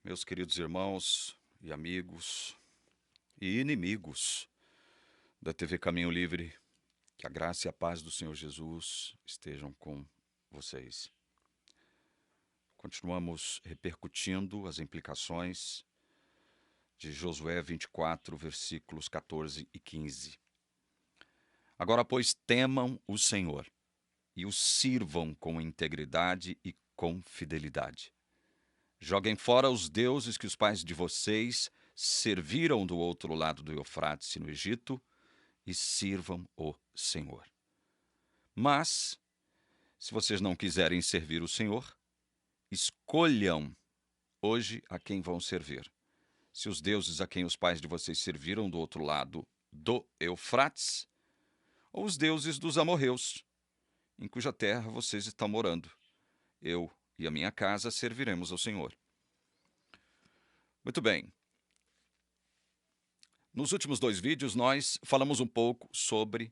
Meus queridos irmãos e amigos e inimigos da TV Caminho Livre, que a graça e a paz do Senhor Jesus estejam com vocês. Continuamos repercutindo as implicações de Josué 24, versículos 14 e 15. Agora, pois, temam o Senhor e o sirvam com integridade e com fidelidade. Joguem fora os deuses que os pais de vocês serviram do outro lado do Eufrates no Egito e sirvam o Senhor. Mas, se vocês não quiserem servir o Senhor, escolham hoje a quem vão servir. Se os deuses a quem os pais de vocês serviram do outro lado do Eufrates, ou os deuses dos amorreus, em cuja terra vocês estão morando. Eu e a minha casa serviremos ao Senhor. Muito bem. Nos últimos 2 vídeos, nós falamos um pouco sobre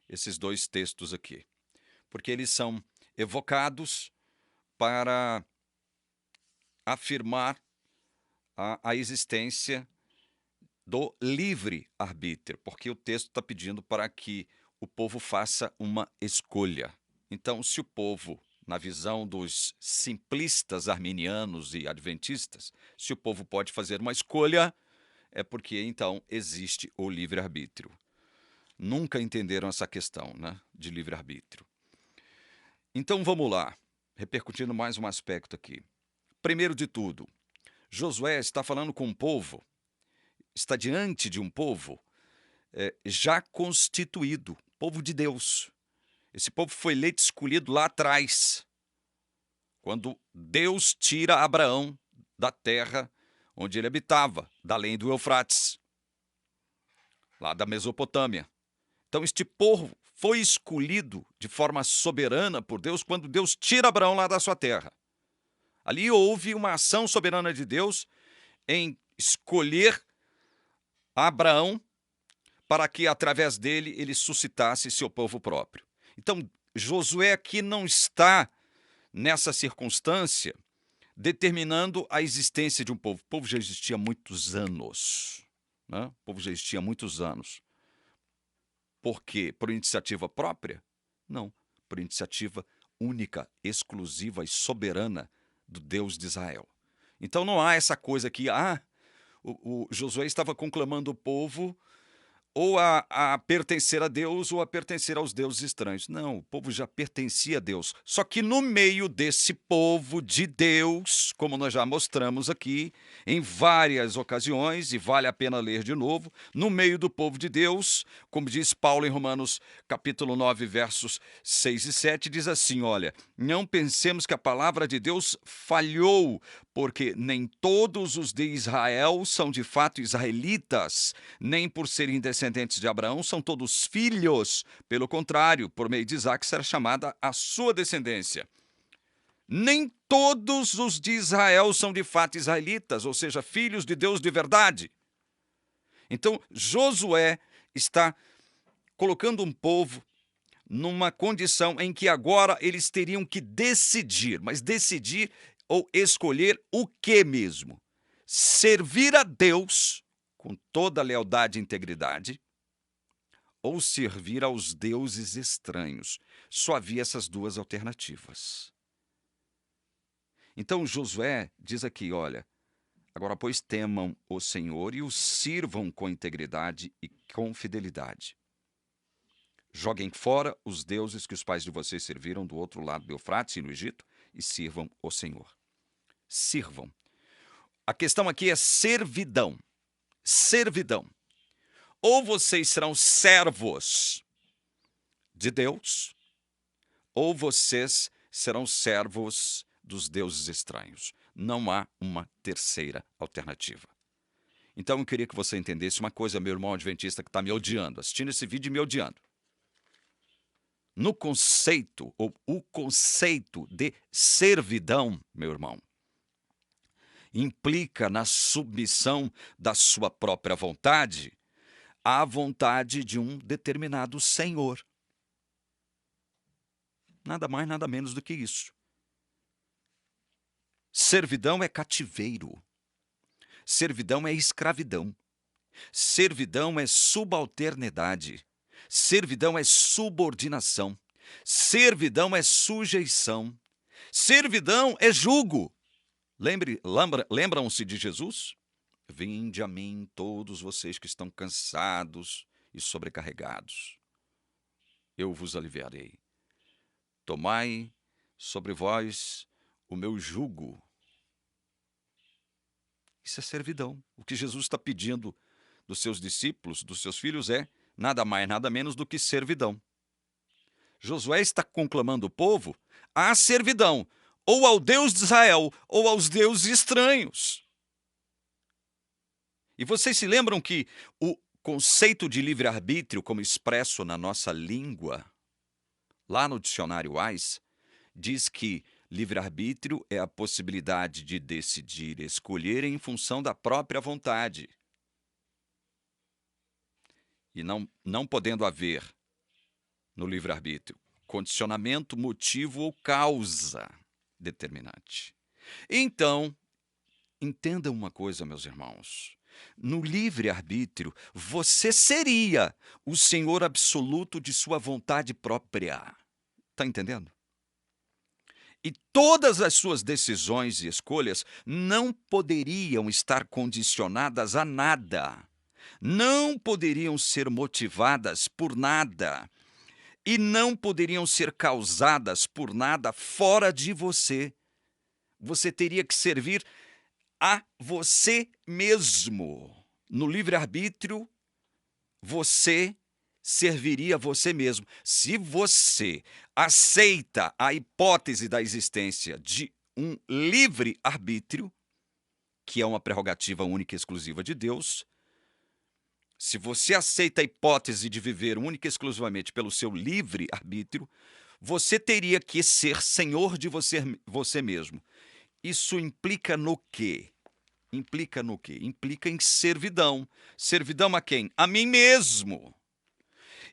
esses 2 textos aqui, porque eles são evocados para afirmar a existência do livre-arbítrio, porque o texto está pedindo para que o povo faça uma escolha. Então, se o povo, na visão dos simplistas arminianos e adventistas, se o povo pode fazer uma escolha, é porque então existe o livre-arbítrio. Nunca entenderam essa questão, né, de livre-arbítrio. Então vamos lá, repercutindo mais um aspecto aqui. Primeiro de tudo, Josué está falando com um povo, está diante de um povo já constituído, povo de Deus. Esse povo foi eleito, escolhido lá atrás, quando Deus tira Abraão da terra onde ele habitava, da além do Eufrates, lá da Mesopotâmia. Então este povo foi escolhido de forma soberana por Deus quando Deus tira Abraão lá da sua terra. Ali houve uma ação soberana de Deus em escolher Abraão para que através dele ele suscitasse seu povo próprio. Então Josué aqui não está nessa circunstância determinando a existência de um povo. O povo já existia há muitos anos. Né? O povo já existia há muitos anos. Por quê? Por iniciativa própria? Não, por iniciativa única, exclusiva e soberana do Deus de Israel. Então não há essa coisa que o Josué estava conclamando o povo ou a pertencer a Deus ou a pertencer aos deuses estranhos. Não, o povo já pertencia a Deus. Só que no meio desse povo de Deus, como nós já mostramos aqui em várias ocasiões, e vale a pena ler de novo, no meio do povo de Deus, como diz Paulo em Romanos capítulo 9, versos 6 e 7, diz assim, olha, não pensemos que a palavra de Deus falhou, porque nem todos os de Israel são de fato israelitas, nem por serem descendentes de Abraão são todos filhos. Pelo contrário, por meio de Isaac será chamada a sua descendência. Nem todos os de Israel são de fato israelitas, ou seja, filhos de Deus de verdade. Então, Josué está colocando um povo numa condição em que agora eles teriam que decidir, mas decidir ou escolher o que mesmo? Servir a Deus com toda a lealdade e integridade ou servir aos deuses estranhos. Só havia essas 2 alternativas. Então Josué diz aqui, olha, agora pois temam o Senhor e o sirvam com integridade e com fidelidade. Joguem fora os deuses que os pais de vocês serviram do outro lado do Eufrates e no Egito e sirvam o Senhor. Sirvam. A questão aqui é servidão. Servidão. Ou vocês serão servos de Deus, ou vocês serão servos dos deuses estranhos. Não há uma terceira alternativa. Então eu queria que você entendesse uma coisa, meu irmão adventista que está me odiando, assistindo esse vídeo e me odiando. No conceito, ou o conceito de servidão, meu irmão, implica na submissão da sua própria vontade à vontade de um determinado senhor. Nada mais, nada menos do que isso. Servidão é cativeiro. Servidão é escravidão. Servidão é subalternidade. Servidão é subordinação. Servidão é sujeição. Servidão é jugo. Lembram-se de Jesus? Vinde a mim todos vocês que estão cansados e sobrecarregados. Eu vos aliviarei. Tomai sobre vós o meu jugo. Isso é servidão. O que Jesus está pedindo dos seus discípulos, dos seus filhos, é nada mais, nada menos do que servidão. Josué está conclamando o povo à servidão, ou ao Deus de Israel, ou aos deuses estranhos. E vocês se lembram que o conceito de livre-arbítrio, como expresso na nossa língua, lá no dicionário Wise, diz que livre-arbítrio é a possibilidade de decidir, escolher em função da própria vontade. E não podendo haver, no livre-arbítrio, condicionamento, motivo ou causa determinante. Então, entendam uma coisa, meus irmãos. No livre-arbítrio, você seria o senhor absoluto de sua vontade própria. Está entendendo? E todas as suas decisões e escolhas não poderiam estar condicionadas a nada. Não poderiam ser motivadas por nada. E não poderiam ser causadas por nada fora de você. Você teria que servir a você mesmo. No livre-arbítrio, você serviria a você mesmo. Se você aceita a hipótese da existência de um livre-arbítrio, que é uma prerrogativa única e exclusiva de Deus, se você aceita a hipótese de viver única e exclusivamente pelo seu livre-arbítrio, você teria que ser senhor de você mesmo. Isso implica no quê? Implica no quê? Implica em servidão. Servidão a quem? A mim mesmo.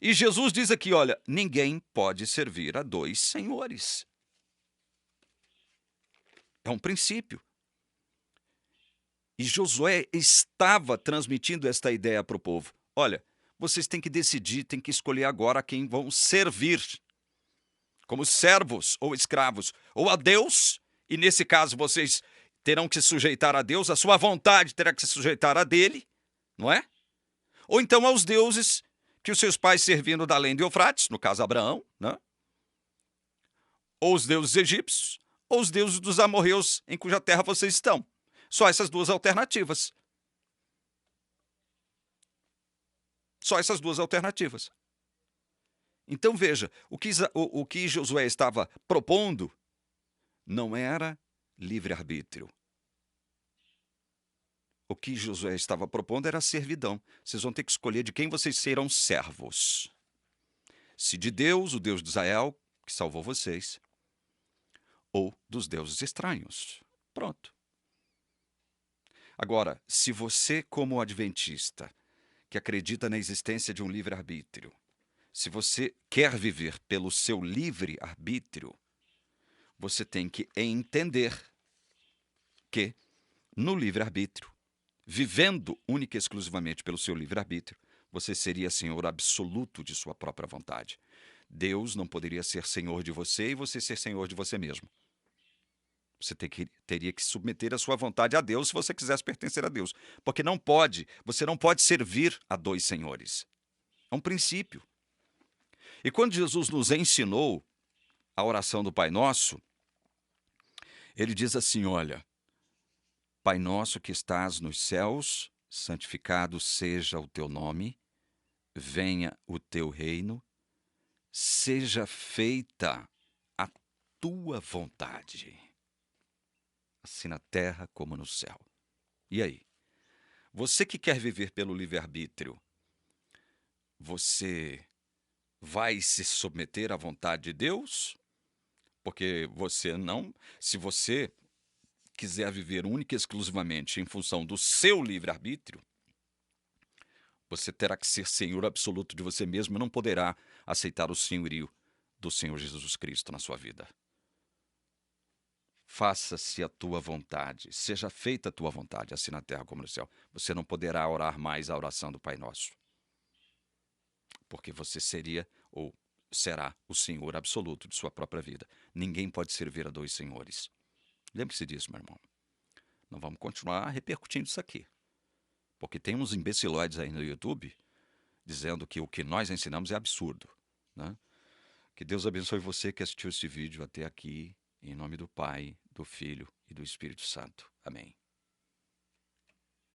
E Jesus diz aqui, olha, ninguém pode servir a dois senhores. É um princípio. E Josué estava transmitindo esta ideia para o povo. Olha, vocês têm que decidir, têm que escolher agora a quem vão servir. Como servos ou escravos. Ou a Deus, e nesse caso vocês terão que se sujeitar a Deus, a sua vontade terá que se sujeitar a dele, não é? Ou então aos deuses que os seus pais servindo da além do Eufrates, no caso Abraão, né? Ou os deuses egípcios, ou os deuses dos amorreus em cuja terra vocês estão. Só essas duas alternativas. Só essas duas alternativas. Então veja, o que Josué estava propondo não era livre-arbítrio. O que Josué estava propondo era servidão. Vocês vão ter que escolher de quem vocês serão servos. Se de Deus, o Deus de Israel, que salvou vocês, ou dos deuses estranhos. Pronto. Agora, se você, como adventista, que acredita na existência de um livre-arbítrio, se você quer viver pelo seu livre-arbítrio, você tem que entender que, no livre-arbítrio, vivendo única e exclusivamente pelo seu livre-arbítrio, você seria senhor absoluto de sua própria vontade. Deus não poderia ser senhor de você e você ser senhor de você mesmo. Você teria que submeter a sua vontade a Deus se você quisesse pertencer a Deus. Porque você não pode servir a dois senhores. É um princípio. E quando Jesus nos ensinou a oração do Pai Nosso, ele diz assim, olha, Pai nosso que estás nos céus, santificado seja o teu nome, venha o teu reino, seja feita a tua vontade, assim na terra como no céu. E aí? Você que quer viver pelo livre-arbítrio, você vai se submeter à vontade de Deus? Porque se você quiser viver única e exclusivamente em função do seu livre-arbítrio, você terá que ser senhor absoluto de você mesmo e não poderá aceitar o senhorio do Senhor Jesus Cristo na sua vida. faça-se a tua vontade, seja feita a tua vontade, assim na terra como no céu. Você não poderá orar mais a oração do Pai Nosso, porque você seria ou será o senhor absoluto de sua própria vida. Ninguém pode servir a dois senhores. Lembre-se disso, meu irmão. Não vamos continuar repercutindo isso aqui, porque tem uns imbecilóides aí no YouTube dizendo que o que nós ensinamos é absurdo, né? Que Deus abençoe você que assistiu esse vídeo até aqui, em nome do Pai, do Filho e do Espírito Santo. Amém.